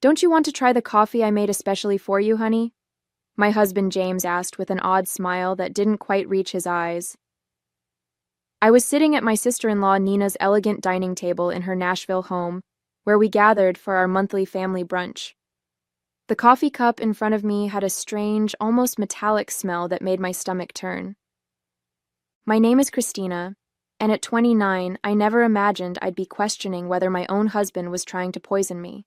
Don't you want to try the coffee I made especially for you, honey? My husband James asked with an odd smile that didn't quite reach his eyes. I was sitting at my sister-in-law Nina's elegant dining table in her Nashville home, where we gathered for our monthly family brunch. The coffee cup in front of me had a strange, almost metallic smell that made my stomach turn. My name is Christina, and at 29, I never imagined I'd be questioning whether my own husband was trying to poison me.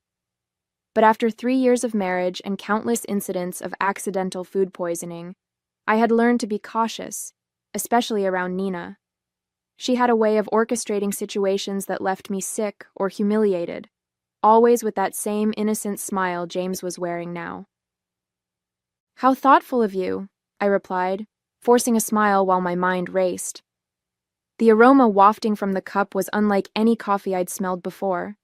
But after 3 years of marriage and countless incidents of accidental food poisoning, I had learned to be cautious, especially around Nina. She had a way of orchestrating situations that left me sick or humiliated, always with that same innocent smile James was wearing now. "How thoughtful of you," I replied, forcing a smile while my mind raced. The aroma wafting from the cup was unlike any coffee I'd smelled before.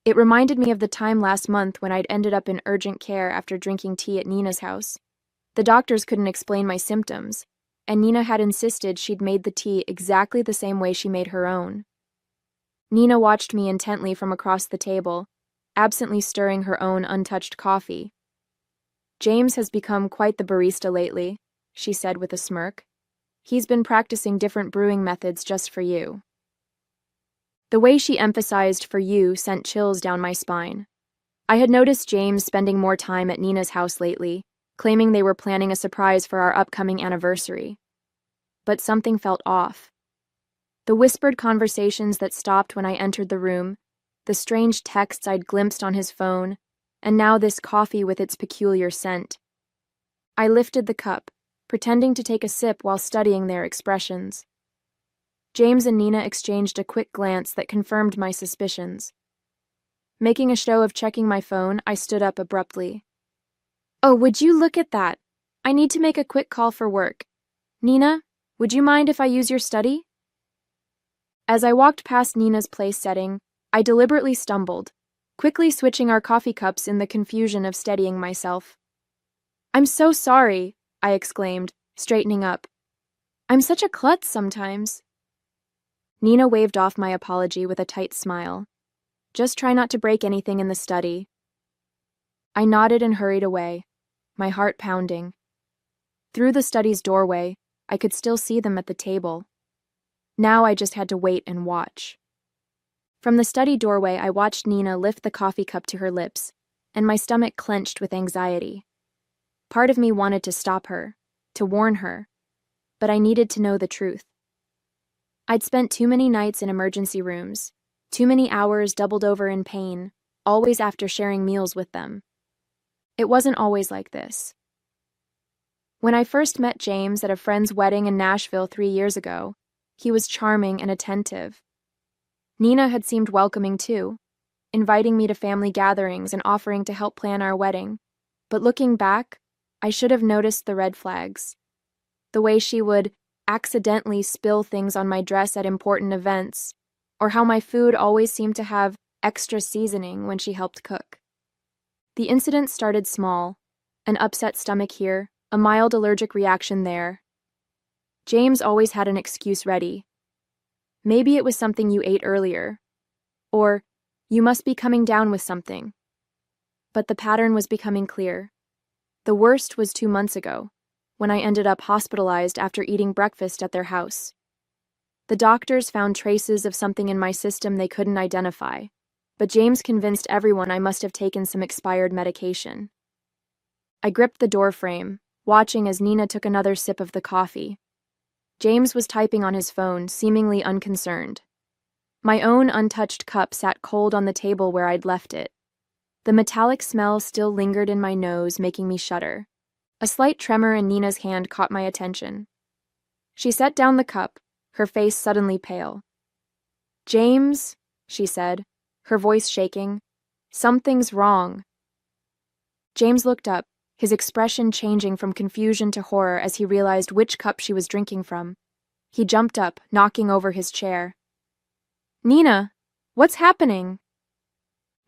It reminded me of the time last month when I'd ended up in urgent care after drinking tea at Nina's house. The doctors couldn't explain my symptoms, and Nina had insisted she'd made the tea exactly the same way she made her own. Nina watched me intently from across the table, absently stirring her own untouched coffee. "James has become quite the barista lately," she said with a smirk. "He's been practicing different brewing methods just for you." The way she emphasized "for you" sent chills down my spine. I had noticed James spending more time at Nina's house lately, claiming they were planning a surprise for our upcoming anniversary. But something felt off. The whispered conversations that stopped when I entered the room, the strange texts I'd glimpsed on his phone, and now this coffee with its peculiar scent. I lifted the cup, pretending to take a sip while studying their expressions. James and Nina exchanged a quick glance that confirmed my suspicions. Making a show of checking my phone, I stood up abruptly. "Oh, would you look at that? I need to make a quick call for work. Nina, would you mind if I use your study?" As I walked past Nina's place setting, I deliberately stumbled, quickly switching our coffee cups in the confusion of steadying myself. "I'm so sorry," I exclaimed, straightening up. "I'm such a klutz sometimes." Nina waved off my apology with a tight smile. "Just try not to break anything in the study." I nodded and hurried away, my heart pounding. Through the study's doorway, I could still see them at the table. Now I just had to wait and watch. From the study doorway, I watched Nina lift the coffee cup to her lips, and my stomach clenched with anxiety. Part of me wanted to stop her, to warn her, but I needed to know the truth. I'd spent too many nights in emergency rooms, too many hours doubled over in pain, always after sharing meals with them. It wasn't always like this. When I first met James at a friend's wedding in Nashville 3 years ago, he was charming and attentive. Nina had seemed welcoming too, inviting me to family gatherings and offering to help plan our wedding. But looking back, I should have noticed the red flags. The way she would accidentally spill things on my dress at important events, or how my food always seemed to have extra seasoning when she helped cook. The incident started small, an upset stomach here, a mild allergic reaction there. James always had an excuse ready. "Maybe it was something you ate earlier," or "you must be coming down with something." But the pattern was becoming clear. The worst was 2 months ago, when I ended up hospitalized after eating breakfast at their house. The doctors found traces of something in my system they couldn't identify, but James convinced everyone I must have taken some expired medication. I gripped the doorframe, watching as Nina took another sip of the coffee. James was typing on his phone, seemingly unconcerned. My own untouched cup sat cold on the table where I'd left it. The metallic smell still lingered in my nose, making me shudder. A slight tremor in Nina's hand caught my attention. She set down the cup, her face suddenly pale. "James," she said, her voice shaking, "something's wrong." James looked up, his expression changing from confusion to horror as he realized which cup she was drinking from. He jumped up, knocking over his chair. "Nina, what's happening?"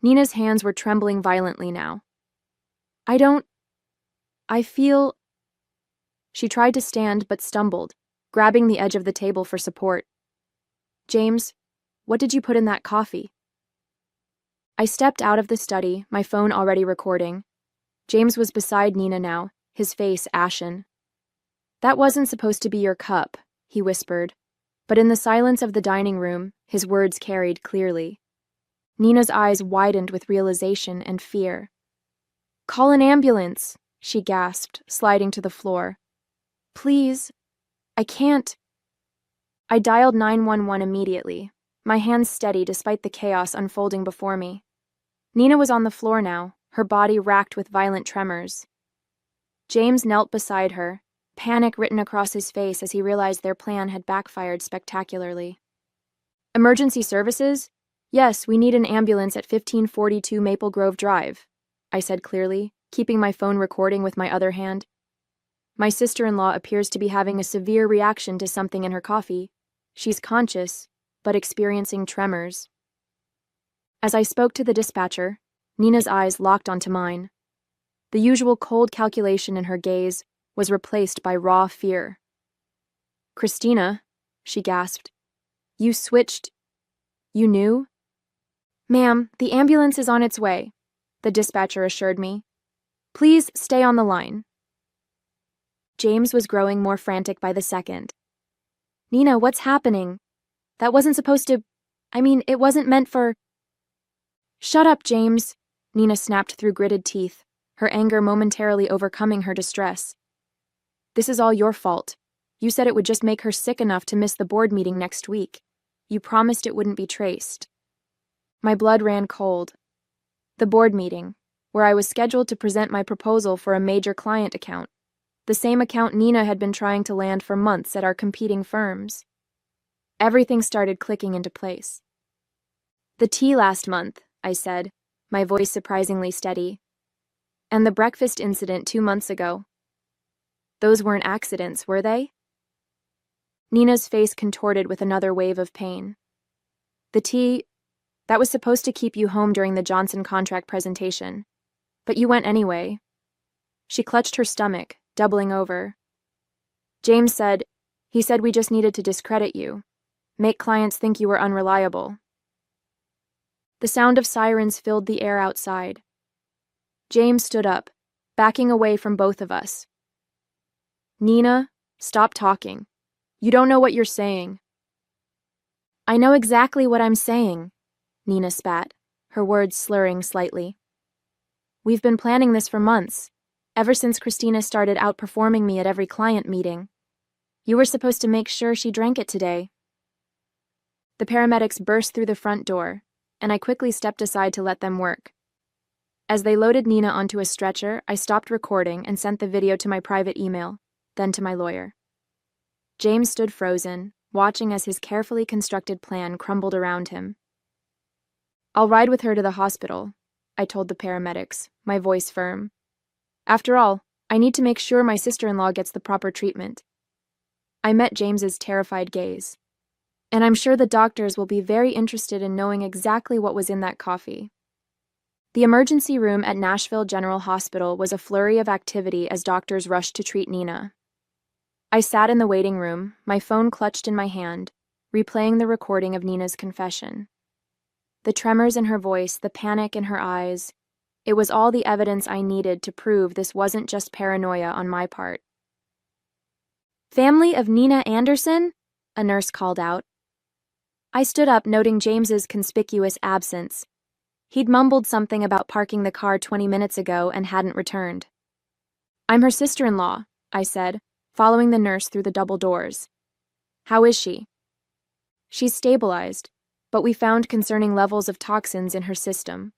Nina's hands were trembling violently now. I feel..." She tried to stand but stumbled, grabbing the edge of the table for support. "James, what did you put in that coffee?" I stepped out of the study, my phone already recording. James was beside Nina now, his face ashen. "That wasn't supposed to be your cup," he whispered, but in the silence of the dining room, his words carried clearly. Nina's eyes widened with realization and fear. "Call an ambulance," she gasped, sliding to the floor. "Please, I can't." I dialed 911 immediately, my hands steady despite the chaos unfolding before me. Nina was on the floor now, her body racked with violent tremors. James knelt beside her, panic written across his face as he realized their plan had backfired spectacularly. "Emergency services? Yes, we need an ambulance at 1542 Maple Grove Drive," I said clearly, keeping my phone recording with my other hand. "My sister-in-law appears to be having a severe reaction to something in her coffee. She's conscious, but experiencing tremors." As I spoke to the dispatcher, Nina's eyes locked onto mine. The usual cold calculation in her gaze was replaced by raw fear. "Christina," she gasped, "you switched. You knew?" "Ma'am, the ambulance is on its way," the dispatcher assured me. "Please stay on the line." James was growing more frantic by the second. "Nina, what's happening? That wasn't supposed to... it wasn't meant for..." "Shut up, James," Nina snapped through gritted teeth, her anger momentarily overcoming her distress. "This is all your fault. You said it would just make her sick enough to miss the board meeting next week. You promised it wouldn't be traced." My blood ran cold. The board meeting, where I was scheduled to present my proposal for a major client account, the same account Nina had been trying to land for months at our competing firms. Everything started clicking into place. "The tea last month," I said, my voice surprisingly steady. "And the breakfast incident 2 months ago. Those weren't accidents, were they?" Nina's face contorted with another wave of pain. "The tea, that was supposed to keep you home during the Johnson contract presentation. But you went anyway." She clutched her stomach, doubling over. "James said, he said we just needed to discredit you, make clients think you were unreliable." The sound of sirens filled the air outside. James stood up, backing away from both of us. "Nina, stop talking. You don't know what you're saying." "I know exactly what I'm saying," Nina spat, her words slurring slightly. "We've been planning this for months, ever since Christina started outperforming me at every client meeting. You were supposed to make sure she drank it today." The paramedics burst through the front door, and I quickly stepped aside to let them work. As they loaded Nina onto a stretcher, I stopped recording and sent the video to my private email, then to my lawyer. James stood frozen, watching as his carefully constructed plan crumbled around him. "I'll ride with her to the hospital," I told the paramedics, my voice firm. "After all, I need to make sure my sister-in-law gets the proper treatment." I met James's terrified gaze. "And I'm sure the doctors will be very interested in knowing exactly what was in that coffee." The emergency room at Nashville General Hospital was a flurry of activity as doctors rushed to treat Nina. I sat in the waiting room, my phone clutched in my hand, replaying the recording of Nina's confession. The tremors in her voice, the panic in her eyes, it was all the evidence I needed to prove this wasn't just paranoia on my part. "Family of Nina Anderson?" a nurse called out. I stood up, noting James's conspicuous absence. He'd mumbled something about parking the car 20 minutes ago and hadn't returned. "I'm her sister-in-law," I said, following the nurse through the double doors. "How is she?" "She's stabilized, but we found concerning levels of toxins in her system."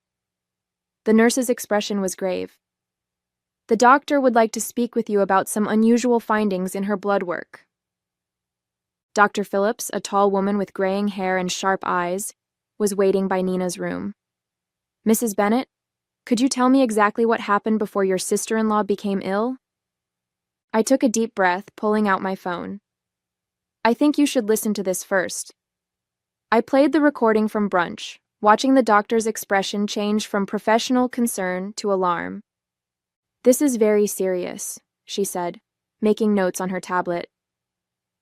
The nurse's expression was grave. "The doctor would like to speak with you about some unusual findings in her blood work." Dr. Phillips, a tall woman with graying hair and sharp eyes, was waiting by Nina's room. "Mrs. Bennett, could you tell me exactly what happened before your sister-in-law became ill?" I took a deep breath, pulling out my phone. "I think you should listen to this first." I played the recording from brunch, watching the doctor's expression change from professional concern to alarm. "This is very serious," she said, making notes on her tablet.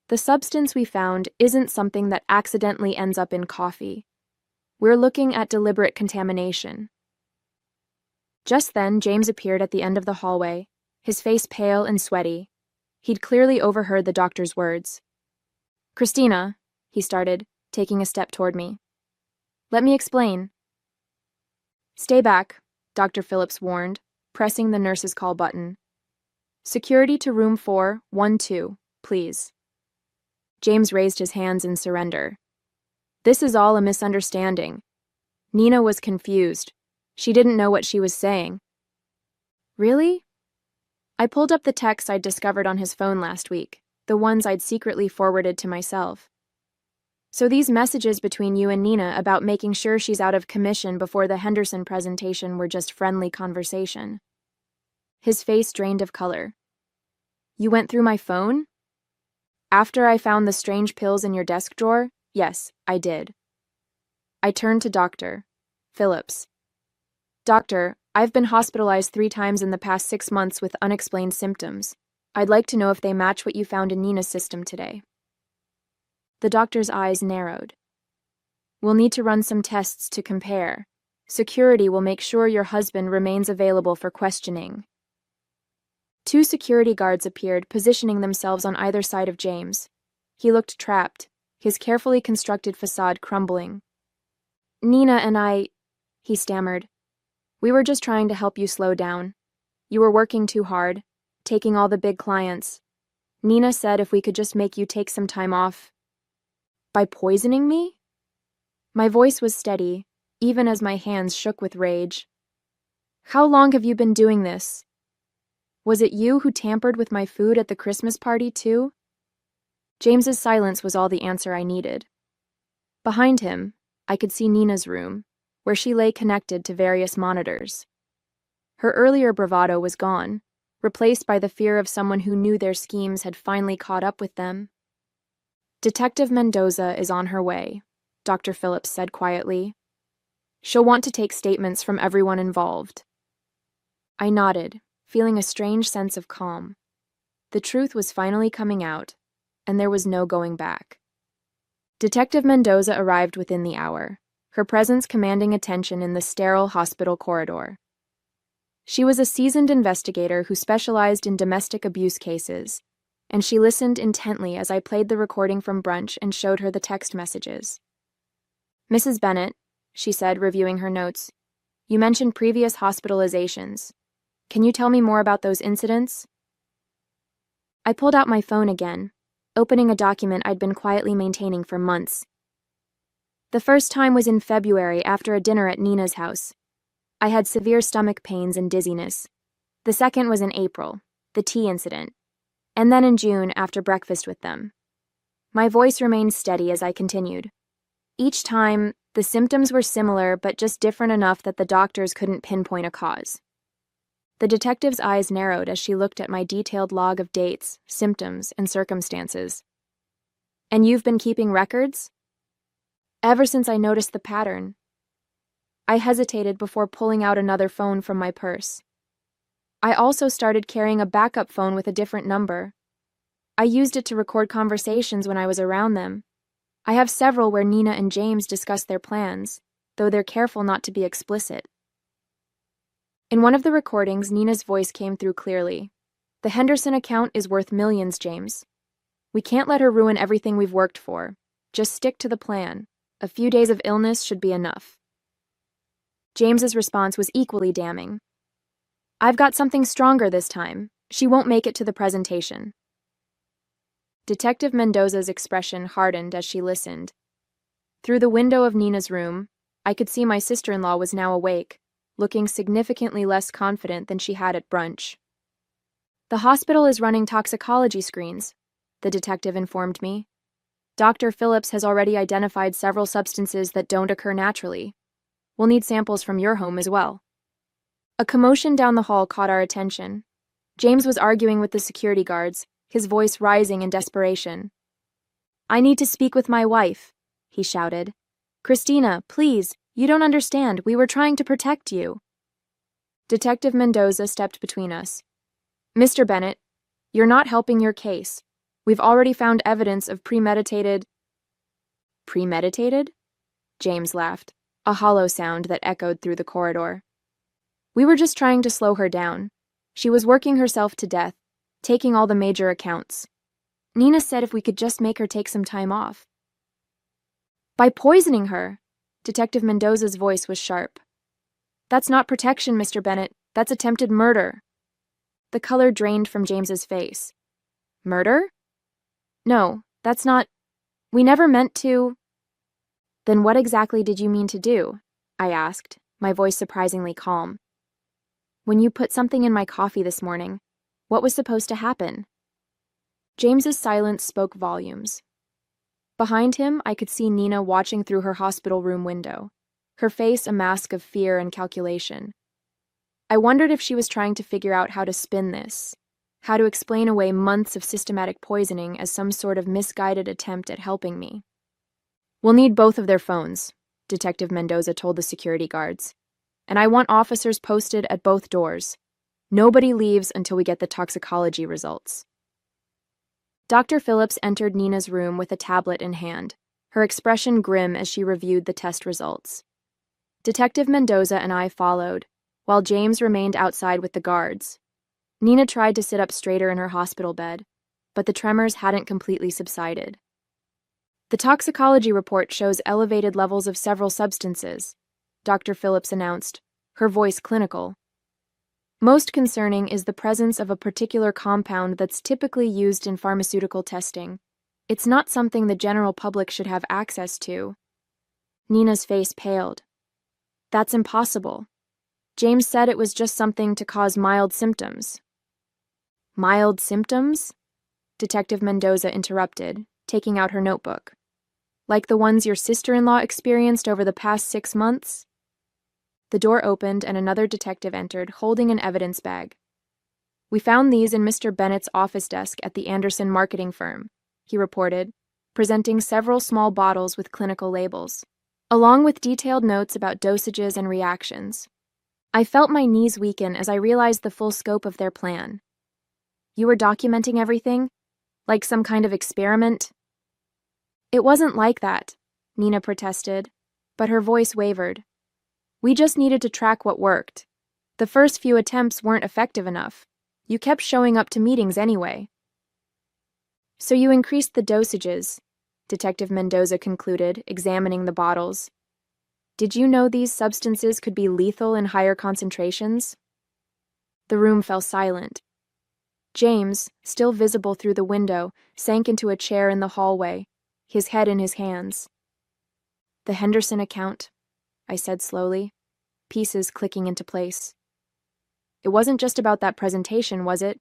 "The substance we found isn't something that accidentally ends up in coffee. We're looking at deliberate contamination. Just then, James appeared at the end of the hallway, his face pale and sweaty. He'd clearly overheard the doctor's words. "Christina," he started, taking a step toward me. "Let me explain." "Stay back," Dr. Phillips warned, pressing the nurse's call button. "Security to room 412, please." James raised his hands in surrender. "This is all a misunderstanding." Nina was confused. She didn't know what she was saying. "Really?" I pulled up the texts I'd discovered on his phone last week, the ones I'd secretly forwarded to myself. "So these messages between you and Nina about making sure she's out of commission before the Henderson presentation were just friendly conversation." His face drained of color. "You went through my phone?" "After I found the strange pills in your desk drawer? Yes, I did." I turned to Dr. Phillips. "Doctor, I've been hospitalized 3 times in the past 6 months with unexplained symptoms. I'd like to know if they match what you found in Nina's system today." The doctor's eyes narrowed. "We'll need to run some tests to compare. Security will make sure your husband remains available for questioning." 2 security guards appeared, positioning themselves on either side of James. He looked trapped, his carefully constructed facade crumbling. "Nina and I," he stammered. "We were just trying to help you slow down. You were working too hard, taking all the big clients. Nina said if we could just make you take some time off." "By poisoning me?" My voice was steady, even as my hands shook with rage. "How long have you been doing this? Was it you who tampered with my food at the Christmas party, too?" James's silence was all the answer I needed. Behind him, I could see Nina's room, where she lay connected to various monitors. Her earlier bravado was gone, replaced by the fear of someone who knew their schemes had finally caught up with them. "Detective Mendoza is on her way," Dr. Phillips said quietly. "She'll want to take statements from everyone involved." I nodded, feeling a strange sense of calm. The truth was finally coming out, and there was no going back. Detective Mendoza arrived within the hour, her presence commanding attention in the sterile hospital corridor. She was a seasoned investigator who specialized in domestic abuse cases, and she listened intently as I played the recording from brunch and showed her the text messages. "Mrs. Bennett," she said, reviewing her notes, "you mentioned previous hospitalizations. Can you tell me more about those incidents?" I pulled out my phone again, opening a document I'd been quietly maintaining for months. "The first time was in February after a dinner at Nina's house. I had severe stomach pains and dizziness. The second was in April, the tea incident, and then in June after breakfast with them." My voice remained steady as I continued. "Each time, the symptoms were similar but just different enough that the doctors couldn't pinpoint a cause." The detective's eyes narrowed as she looked at my detailed log of dates, symptoms, and circumstances. "And you've been keeping records?" "Ever since I noticed the pattern." I hesitated before pulling out another phone from my purse. I also started carrying a backup phone with a different number. I used it to record conversations when I was around them. I have several where Nina and James discuss their plans, though they're careful not to be explicit. In one of the recordings, Nina's voice came through clearly. "The Henderson account is worth millions, James. We can't let her ruin everything we've worked for. Just stick to the plan. A few days of illness should be enough." James's response was equally damning. "I've got something stronger this time. She won't make it to the presentation." Detective Mendoza's expression hardened as she listened. Through the window of Nina's room, I could see my sister-in-law was now awake, looking significantly less confident than she had at brunch. "The hospital is running toxicology screens," the detective informed me. "Dr. Phillips has already identified several substances that don't occur naturally. We'll need samples from your home as well." A commotion down the hall caught our attention. James was arguing with the security guards, his voice rising in desperation. "I need to speak with my wife," he shouted. "Christina, please, you don't understand. We were trying to protect you." Detective Mendoza stepped between us. "Mr. Bennett, you're not helping your case. We've already found evidence of premeditated..." "Premeditated?" James laughed. a hollow sound that echoed through the corridor. We were just trying to slow her down. She was working herself to death, taking all the major accounts. Nina said if we could just make her take some time off. By poisoning her, Detective Mendoza's voice was sharp. That's not protection, Mr. Bennett. That's attempted murder. The color drained from James's face. Murder? No, that's not. We never meant to. Then what exactly did you mean to do? I asked, my voice surprisingly calm. When you put something in my coffee this morning, what was supposed to happen? James's silence spoke volumes. Behind him, I could see Nina watching through her hospital room window, her face a mask of fear and calculation. I wondered if she was trying to figure out how to spin this, how to explain away months of systematic poisoning as some sort of misguided attempt at helping me. We'll need both of their phones, Detective Mendoza told the security guards, and I want officers posted at both doors. Nobody leaves until we get the toxicology results. Dr. Phillips entered Nina's room with a tablet in hand, her expression grim as she reviewed the test results. Detective Mendoza and I followed, while James remained outside with the guards. Nina tried to sit up straighter in her hospital bed, but the tremors hadn't completely subsided. The toxicology report shows elevated levels of several substances, Dr. Phillips announced, her voice clinical. Most concerning is the presence of a particular compound that's typically used in pharmaceutical testing. It's not something the general public should have access to. Nina's face paled. That's impossible. James said it was just something to cause mild symptoms. Mild symptoms? Detective Mendoza interrupted, taking out her notebook. Like the ones your sister-in-law experienced over the past 6 months? The door opened and another detective entered, holding an evidence bag. We found these in Mr. Bennett's office desk at the Anderson marketing firm, he reported, presenting several small bottles with clinical labels, along with detailed notes about dosages and reactions. I felt my knees weaken as I realized the full scope of their plan. You were documenting everything? Like some kind of experiment? It wasn't like that, Nina protested, but her voice wavered. We just needed to track what worked. The first few attempts weren't effective enough. You kept showing up to meetings anyway. So you increased the dosages, Detective Mendoza concluded, examining the bottles. Did you know these substances could be lethal in higher concentrations? The room fell silent. James, still visible through the window, sank into a chair in the hallway, his head in his hands. The Henderson account, I said slowly, pieces clicking into place. It wasn't just about that presentation, was it?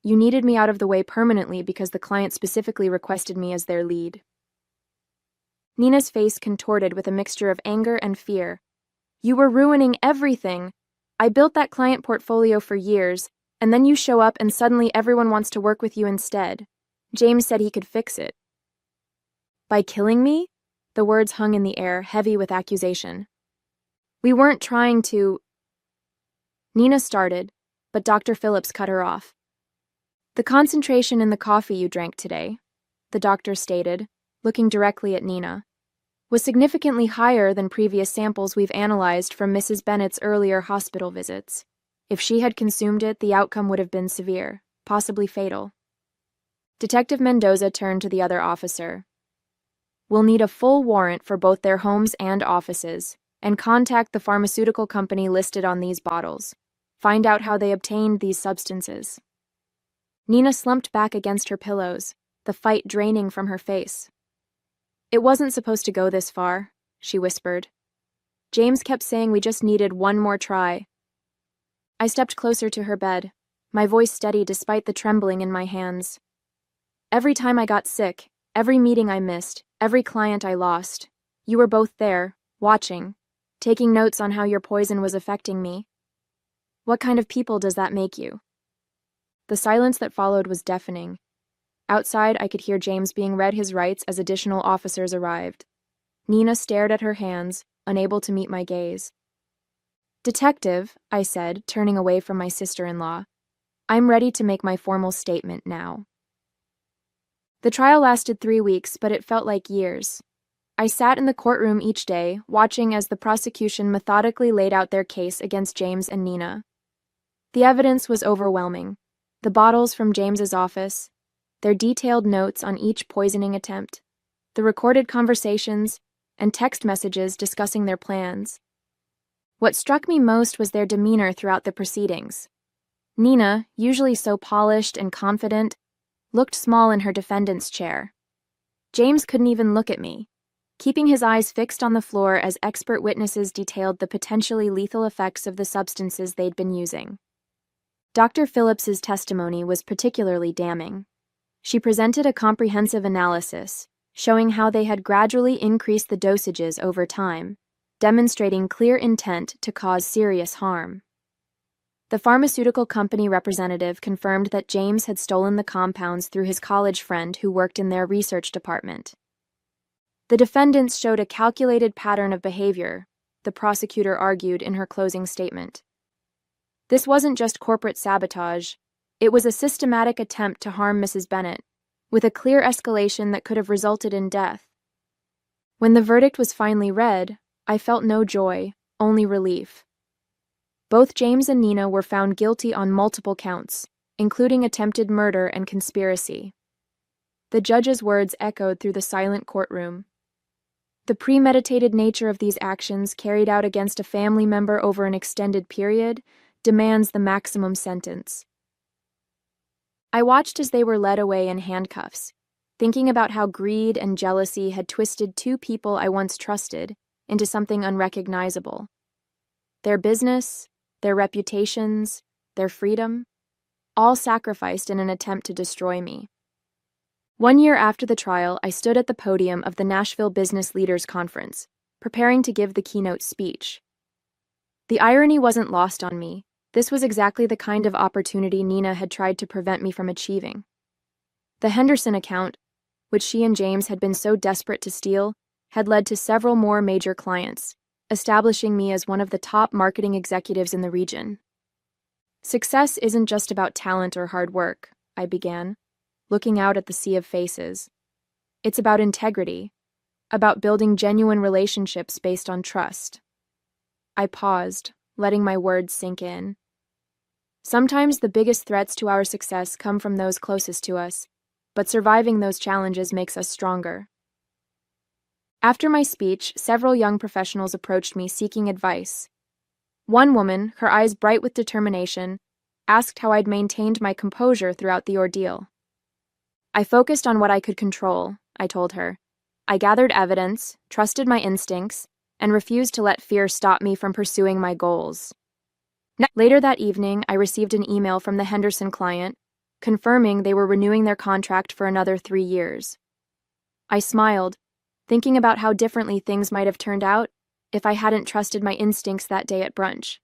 You needed me out of the way permanently because the client specifically requested me as their lead. Nina's face contorted with a mixture of anger and fear. You were ruining everything. I built that client portfolio for years, and then you show up and suddenly everyone wants to work with you instead. James said he could fix it. By killing me? The words hung in the air, heavy with accusation. We weren't trying to... Nina started, but Dr. Phillips cut her off. The concentration in the coffee you drank today, the doctor stated, looking directly at Nina, was significantly higher than previous samples we've analyzed from Mrs. Bennett's earlier hospital visits. If she had consumed it, the outcome would have been severe, possibly fatal. Detective Mendoza turned to the other officer. We'll need a full warrant for both their homes and offices, and contact the pharmaceutical company listed on these bottles. Find out how they obtained these substances. Nina slumped back against her pillows, the fight draining from her face. It wasn't supposed to go this far, she whispered. James kept saying we just needed one more try. I stepped closer to her bed, my voice steady despite the trembling in my hands. Every time I got sick, every meeting I missed, every client I lost, you were both there, watching, taking notes on how your poison was affecting me. What kind of people does that make you? The silence that followed was deafening. Outside, I could hear James being read his rights as additional officers arrived. Nina stared at her hands, unable to meet my gaze. Detective, I said, turning away from my sister-in-law, I'm ready to make my formal statement now. The trial lasted 3 weeks, but it felt like years. I sat in the courtroom each day, watching as the prosecution methodically laid out their case against James and Nina. The evidence was overwhelming. The bottles from James's office, their detailed notes on each poisoning attempt, the recorded conversations, and text messages discussing their plans. What struck me most was their demeanor throughout the proceedings. Nina, usually so polished and confident, looked small in her defendant's chair. James couldn't even look at me, keeping his eyes fixed on the floor as expert witnesses detailed the potentially lethal effects of the substances they'd been using. Dr. Phillips's testimony was particularly damning. She presented a comprehensive analysis, showing how they had gradually increased the dosages over time, demonstrating clear intent to cause serious harm. The pharmaceutical company representative confirmed that James had stolen the compounds through his college friend who worked in their research department. The defendants showed a calculated pattern of behavior, the prosecutor argued in her closing statement. This wasn't just corporate sabotage, it was a systematic attempt to harm Mrs. Bennett, with a clear escalation that could have resulted in death. When the verdict was finally read, I felt no joy, only relief. Both James and Nina were found guilty on multiple counts, including attempted murder and conspiracy. The judge's words echoed through the silent courtroom. The premeditated nature of these actions carried out against a family member over an extended period demands the maximum sentence. I watched as they were led away in handcuffs, thinking about how greed and jealousy had twisted two people I once trusted into something unrecognizable. Their business, their reputations, their freedom, all sacrificed in an attempt to destroy me. 1 year after the trial, I stood at the podium of the Nashville Business Leaders Conference, preparing to give the keynote speech. The irony wasn't lost on me. This was exactly the kind of opportunity Nina had tried to prevent me from achieving. The Henderson account, which she and James had been so desperate to steal, had led to several more major clients, establishing me as one of the top marketing executives in the region. Success isn't just about talent or hard work, I began, looking out at the sea of faces. It's about integrity, about building genuine relationships based on trust. I paused, letting my words sink in. Sometimes the biggest threats to our success come from those closest to us, but surviving those challenges makes us stronger. After my speech, several young professionals approached me seeking advice. One woman, her eyes bright with determination, asked how I'd maintained my composure throughout the ordeal. I focused on what I could control, I told her. I gathered evidence, trusted my instincts, and refused to let fear stop me from pursuing my goals. Later that evening, I received an email from the Henderson client, confirming they were renewing their contract for another 3 years. I smiled, thinking about how differently things might have turned out if I hadn't trusted my instincts that day at brunch.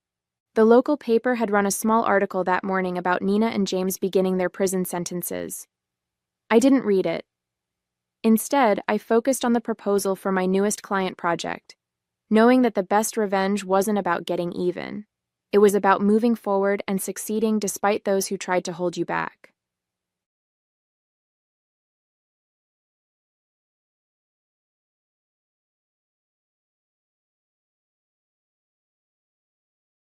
The local paper had run a small article that morning about Nina and James beginning their prison sentences. I didn't read it. Instead, I focused on the proposal for my newest client project, knowing that the best revenge wasn't about getting even. It was about moving forward and succeeding despite those who tried to hold you back.